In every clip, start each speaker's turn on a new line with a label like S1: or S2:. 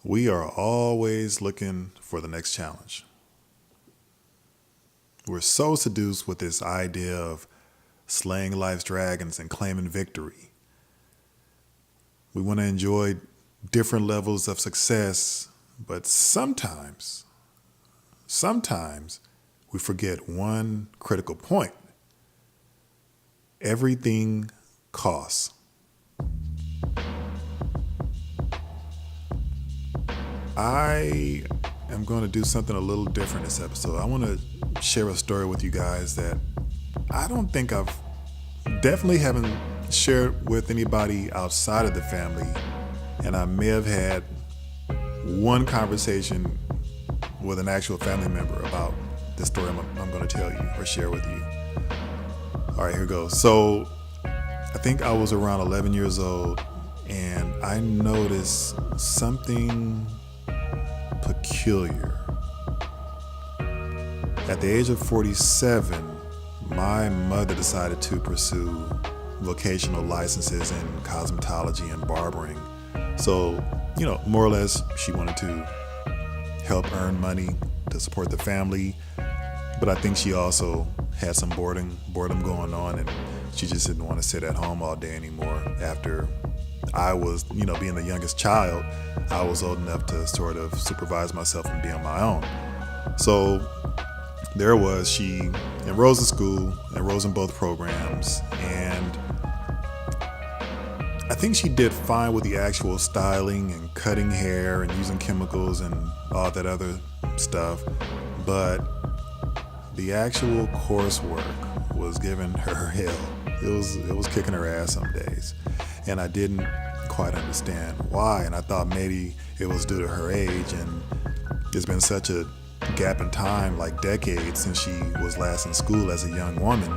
S1: We are always looking for the next challenge. We're so seduced with this idea of slaying life's dragons and claiming victory. We want to enjoy different levels of success, but sometimes we forget one critical point. Everything costs. I am going to do something a little different this episode. I want to share a story with you guys that I don't think I've definitely haven't shared with anybody outside of the family. And I may have had one conversation with an actual family member about this story I'm going to tell you or share with you. All right, here goes. So I think I was around 11 years old and I noticed something peculiar. At the age of 47, my mother decided to pursue vocational licenses in cosmetology and barbering. So, more or less, she wanted to help earn money to support the family. But I think she also had some boredom going on, and she just didn't want to sit at home all day anymore. After I was, being the youngest child, I was old enough to sort of supervise myself and be on my own. So there was, she enrolls in school, enrolls in both programs, and I think she did fine with the actual styling and cutting hair and using chemicals and all that other stuff. But the actual coursework was giving her hell. It was kicking her ass some days. And I didn't quite understand why. And I thought maybe it was due to her age. And there's been such a gap in time, like decades, since she was last in school as a young woman.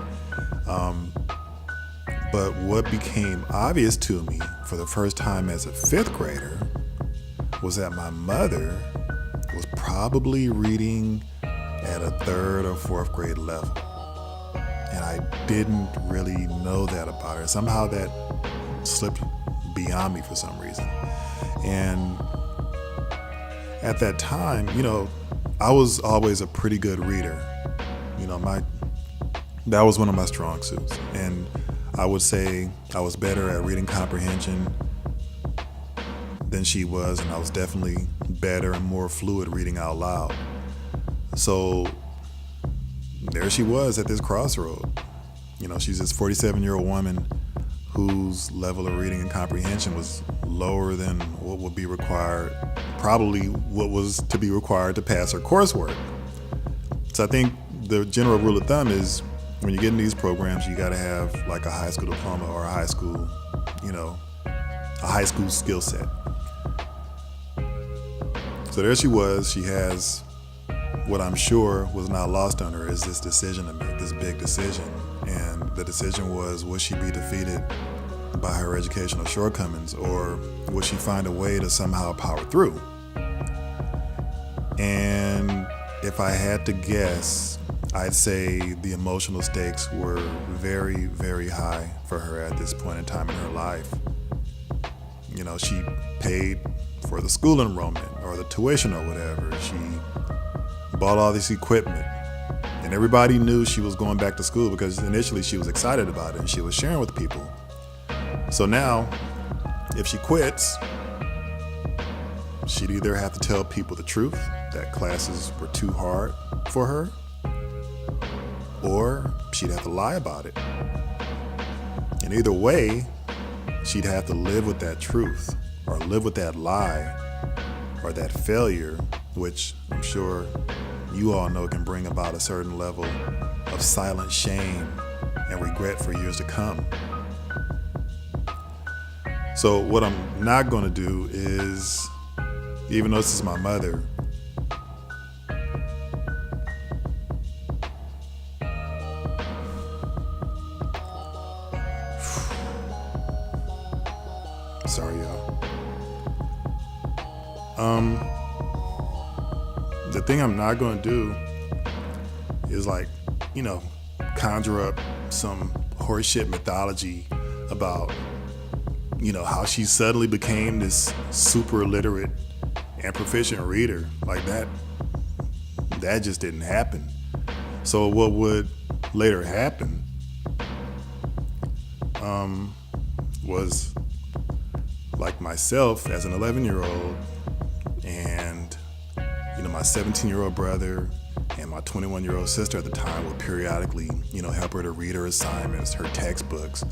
S1: But what became obvious to me for the first time as a fifth grader was that my mother was probably reading at a third or fourth grade level. And I didn't really know that about her. Somehow that slipped beyond me for some reason. And at that time, I was always a pretty good reader. That was one of my strong suits. And I would say I was better at reading comprehension than she was, and I was definitely better and more fluid reading out loud. So there she was at this crossroad. She's this 47-year-old woman whose level of reading and comprehension was lower than what would be required, probably what was to be required to pass her coursework. So I think the general rule of thumb is when you get in these programs, you got to have like a high school diploma or a high school skill set. So there she was. She has what I'm sure was not lost on her is this decision to make, this big decision. And the decision was, would she be defeated by her educational shortcomings, or would she find a way to somehow power through? And if I had to guess, I'd say the emotional stakes were very, very high for her at this point in time in her life. She paid for the school enrollment or the tuition or whatever. She bought all this equipment. And everybody knew she was going back to school because initially she was excited about it and she was sharing with people. So now, if she quits, she'd either have to tell people the truth, that classes were too hard for her, or she'd have to lie about it. And either way, she'd have to live with that truth or live with that lie or that failure, which I'm sure you all know can bring about a certain level of silent shame and regret for years to come. So what I'm not going to do is, even though this is my mother, sorry y'all. The thing I'm not going to do is conjure up some horseshit mythology about how she suddenly became this super literate and proficient reader. Like that just didn't happen. So what would later happen was like myself as an 11-year-old and my 17-year-old brother and my 21-year-old sister at the time would periodically help her to read her assignments, her textbooks,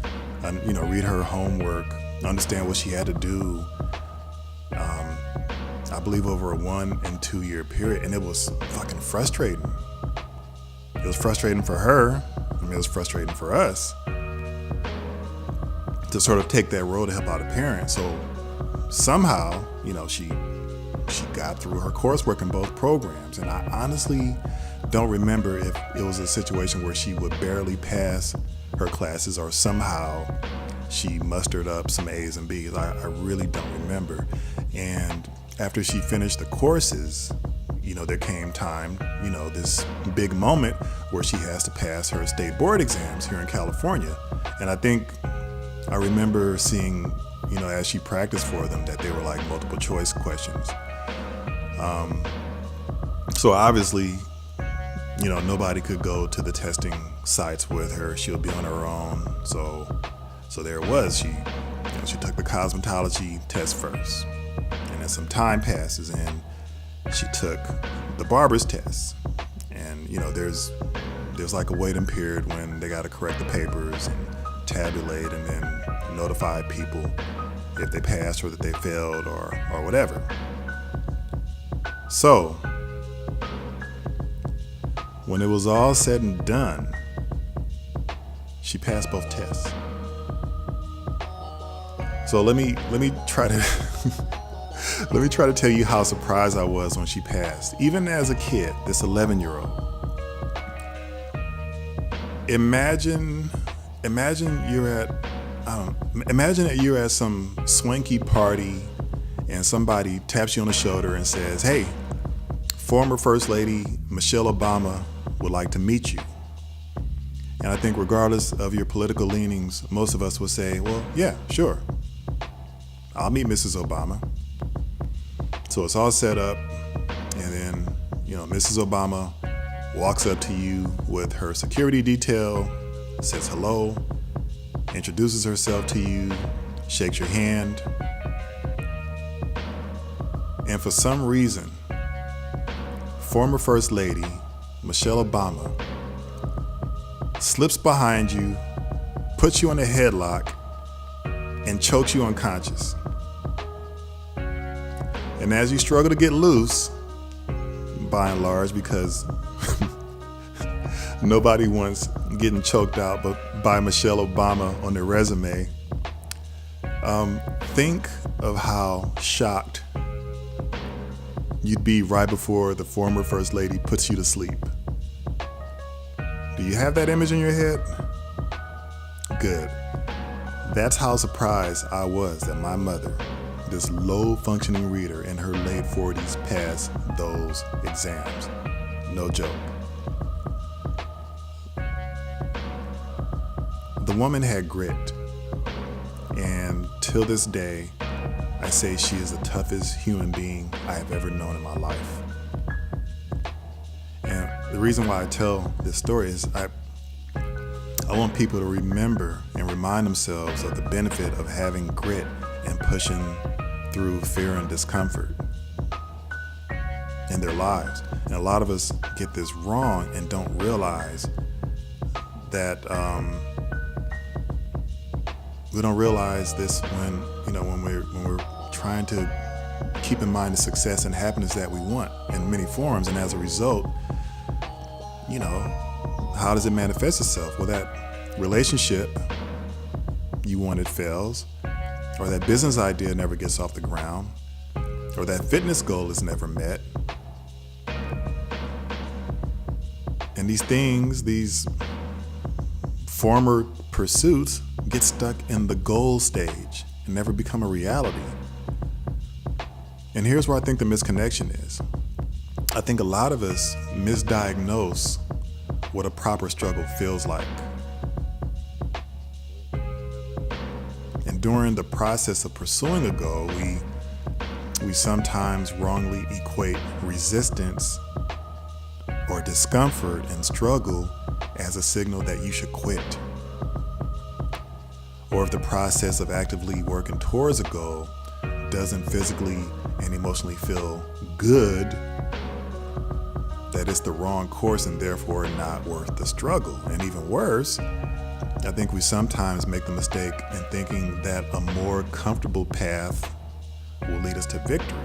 S1: read her homework, understand what she had to do, I believe over a 1 and 2 year period. And it was fucking frustrating. It was frustrating for her. It was frustrating for us to sort of take that role to help out a parent. So somehow, she got through her coursework in both programs. And I honestly don't remember if it was a situation where she would barely pass her classes or somehow she mustered up some A's and B's. I really don't remember. And after she finished the courses, there came time, this big moment where she has to pass her state board exams here in California. And I remember seeing, as she practiced for them, that they were like multiple choice questions. So obviously, nobody could go to the testing sites with her. She would be on her own. So there it was. She took the cosmetology test first, and then some time passes, and she took the barber's test. And there's like a waiting period when they got to correct the papers and tabulate, and then notify people if they passed or that they failed or whatever. So when it was all said and done, she passed both tests. So let me try to tell you how surprised I was when she passed. Even as a kid, this 11-year-old. Imagine that you're at some swanky party and somebody taps you on the shoulder and says, "Hey, former First Lady Michelle Obama would like to meet you." And I think regardless of your political leanings, most of us would say, "Well, yeah, sure. I'll meet Mrs. Obama." So it's all set up, and then, Mrs. Obama walks up to you with her security detail, says hello, introduces herself to you, shakes your hand, and for some reason, former First Lady Michelle Obama slips behind you, puts you in a headlock, and chokes you unconscious. And as you struggle to get loose, by and large, because nobody wants getting choked out but by Michelle Obama on their resume, think of how shocked you'd be right before the former First Lady puts you to sleep. Do you have that image in your head? Good. That's how surprised I was that my mother, this low-functioning reader in her late 40s, passed those exams. No joke. The woman had grit, and till this day, I say she is the toughest human being I have ever known in my life. And the reason why I tell this story is I want people to remember and remind themselves of the benefit of having grit and pushing through fear and discomfort in their lives. And a lot of us get this wrong and don't realize that we don't realize this when we're trying to keep in mind the success and happiness that we want in many forms. And as a result, how does it manifest itself? Well, that relationship you wanted fails, or that business idea never gets off the ground, or that fitness goal is never met. And these things, these former pursuits, get stuck in the goal stage and never become a reality. And here's where I think the misconnection is. I think a lot of us misdiagnose what a proper struggle feels like. And during the process of pursuing a goal, we we sometimes wrongly equate resistance or discomfort and struggle as a signal that you should quit. Or if the process of actively working towards a goal doesn't physically and emotionally feel good, that it's the wrong course and therefore not worth the struggle. And even worse, I think we sometimes make the mistake in thinking that a more comfortable path will lead us to victory.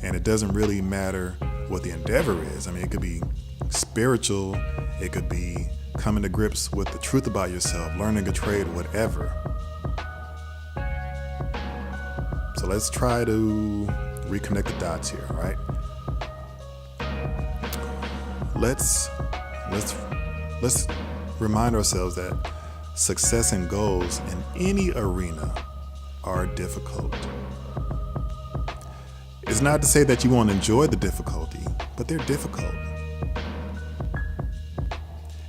S1: And it doesn't really matter what the endeavor is. I mean, it could be spiritual, it could be coming to grips with the truth about yourself, learning a trade, whatever. So let's try to reconnect the dots here, all right? Let's remind ourselves that success and goals in any arena are difficult. It's not to say that you won't enjoy the difficulty, but they're difficult.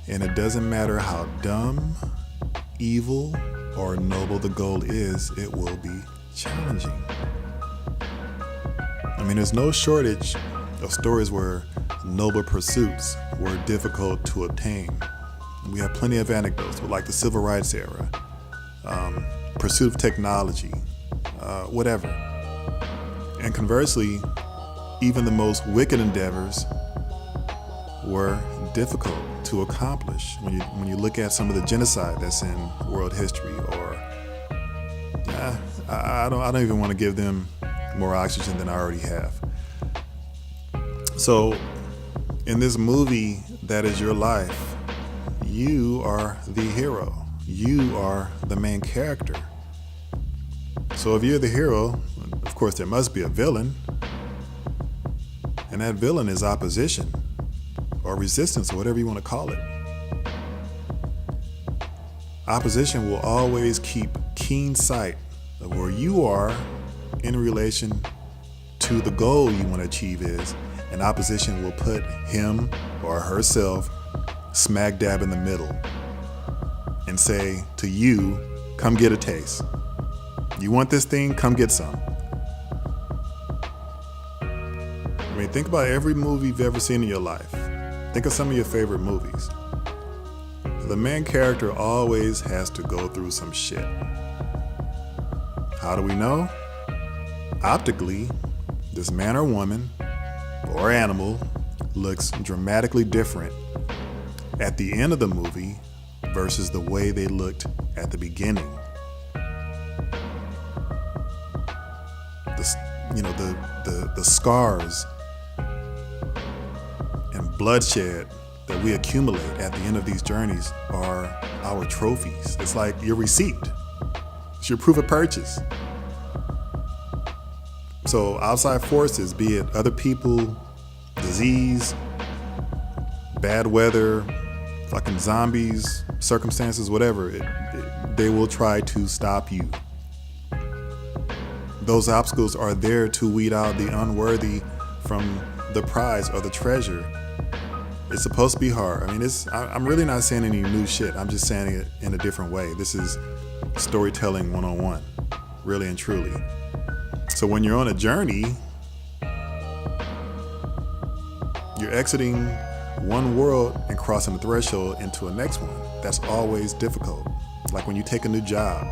S1: And it doesn't matter how dumb, evil, or noble the goal is, it will be challenging. I mean, there's no shortage of stories where noble pursuits were difficult to obtain. We have plenty of anecdotes, like the civil rights era, pursuit of technology, whatever. And conversely, even the most wicked endeavors were difficult to accomplish. When you look at some of the genocide that's in world history, or I don't even want to give them more oxygen than I already have. So, in this movie that is your life, you are the hero. You are the main character. So if you're the hero, of course there must be a villain. And that villain is opposition or resistance or whatever you want to call it. Opposition will always keep keen sight of where you are in relation to the goal you want to achieve is, and opposition will put him or herself smack dab in the middle and say to you, come get a taste. You want this thing? Come get some. I mean, think about every movie you've ever seen in your life. Think of some of your favorite movies. The main character always has to go through some shit. How do we know? Optically, this man or woman or animal looks dramatically different at the end of the movie versus the way they looked at the beginning. The scars and bloodshed that we accumulate at the end of these journeys are our trophies. It's like your receipt. It's your proof of purchase. So outside forces, be it other people, disease, bad weather, fucking zombies, circumstances, whatever, they will try to stop you. Those obstacles are there to weed out the unworthy from the prize or the treasure. It's supposed to be hard. I mean, I'm really not saying any new shit. I'm just saying it in a different way. This is storytelling 101, really and truly. So when you're on a journey, you're exiting one world and crossing the threshold into a next one. That's always difficult. Like when you take a new job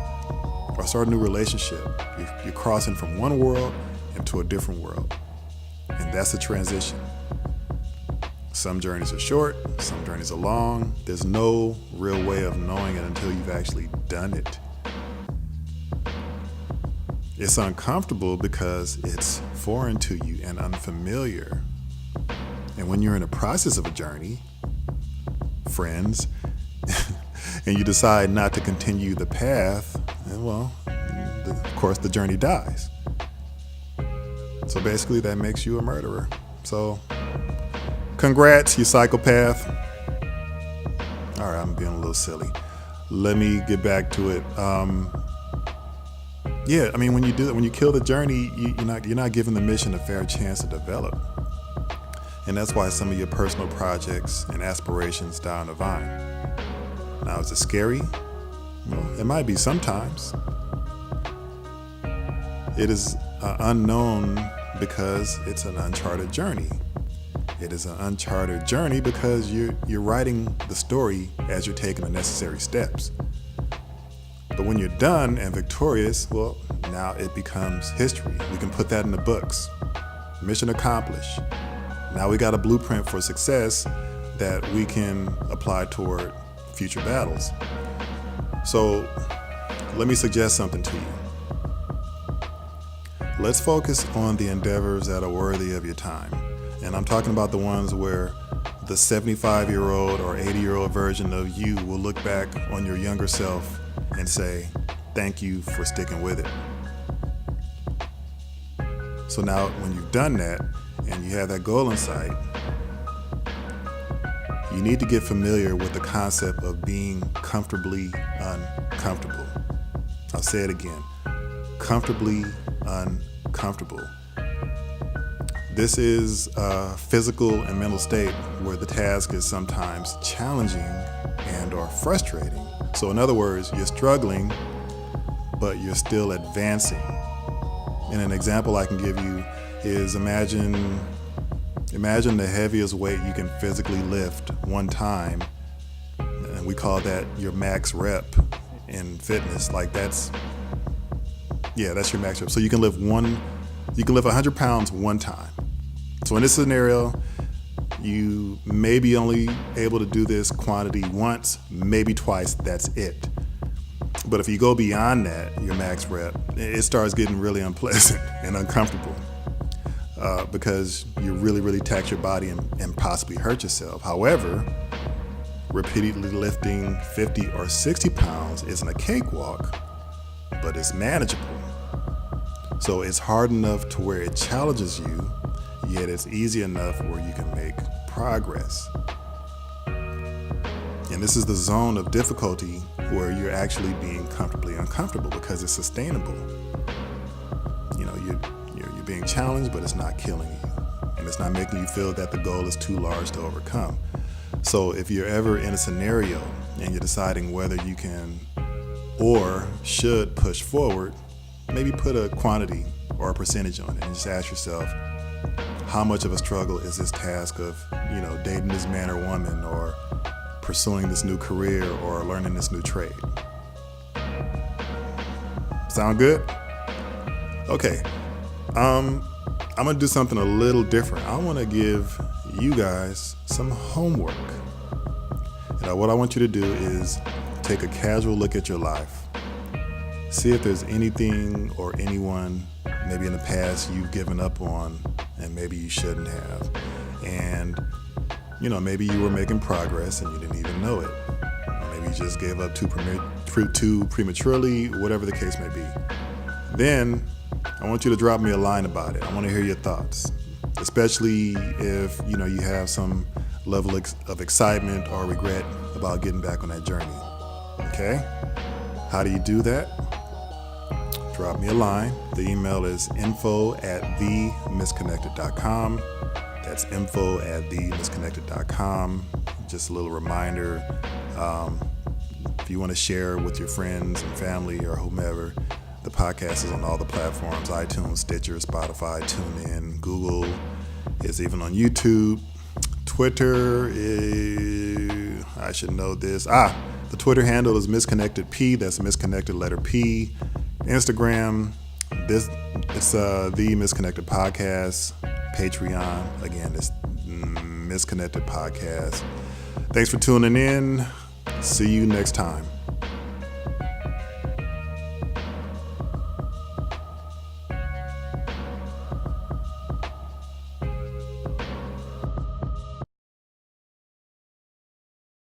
S1: or start a new relationship, you're crossing from one world into a different world. And that's the transition. Some journeys are short, some journeys are long. There's no real way of knowing it until you've actually done it. It's uncomfortable because it's foreign to you and unfamiliar. And when you're in the process of a journey, friends, and you decide not to continue the path, well, of course the journey dies. So basically that makes you a murderer. So congrats, you psychopath. All right, I'm being a little silly. Let me get back to it. Yeah, I mean, when you kill the journey, you're not giving the mission a fair chance to develop. And that's why some of your personal projects and aspirations die on the vine. Now, is it scary? Well, it might be sometimes. It is an unknown because it's an uncharted journey. It is an uncharted journey because you're writing the story as you're taking the necessary steps. But when you're done and victorious, well, now it becomes history. We can put that in the books. Mission accomplished. Now we got a blueprint for success that we can apply toward future battles. So let me suggest something to you. Let's focus on the endeavors that are worthy of your time. And I'm talking about the ones where the 75-year-old or 80-year-old version of you will look back on your younger self and say, thank you for sticking with it. So now when you've done that and you have that goal in sight, you need to get familiar with the concept of being comfortably uncomfortable. I'll say it again, comfortably uncomfortable. This is a physical and mental state where the task is sometimes challenging and or frustrating. So in other words, you're struggling, but you're still advancing. And an example I can give you is imagine the heaviest weight you can physically lift one time, and we call that your max rep in fitness. Like that's your max rep. So you can lift 100 pounds one time. So in this scenario, you may be only able to do this quantity once, maybe twice, that's it. But if you go beyond that, your max rep, it starts getting really unpleasant and uncomfortable because you really, really tax your body and possibly hurt yourself. However, repeatedly lifting 50 or 60 pounds isn't a cakewalk, but it's manageable. So it's hard enough to where it challenges you, yet it's easy enough where you can make progress. And this is the zone of difficulty where you're actually being comfortably uncomfortable because it's sustainable. You know, you're being challenged, but it's not killing you. And it's not making you feel that the goal is too large to overcome. So if you're ever in a scenario and you're deciding whether you can or should push forward, maybe put a quantity or a percentage on it and just ask yourself, how much of a struggle is this task of, dating this man or woman, or pursuing this new career, or learning this new trade? Sound good? Okay. I'm gonna do something a little different. I want to give you guys some homework. What I want you to do is take a casual look at your life. See if there's anything or anyone maybe in the past you've given up on and maybe you shouldn't have. And, maybe you were making progress and you didn't even know it. Maybe you just gave up too prematurely, whatever the case may be. Then I want you to drop me a line about it. I want to hear your thoughts, especially if, you have some level of excitement or regret about getting back on that journey. Okay? How do you do that? Drop me a line. The email is info@themisconnected.com. That's info@themisconnected.com. Just a little reminder, if you want to share with your friends and family or whomever, the podcast is on all the platforms: iTunes, Stitcher, Spotify, TuneIn, Google. It's even on YouTube. Twitter, I should know this. The Twitter handle is misconnectedp. That's misconnected letter P. Instagram, it's the Misconnected Podcast. Patreon, again, it's Misconnected Podcast. Thanks for tuning in. See you next time.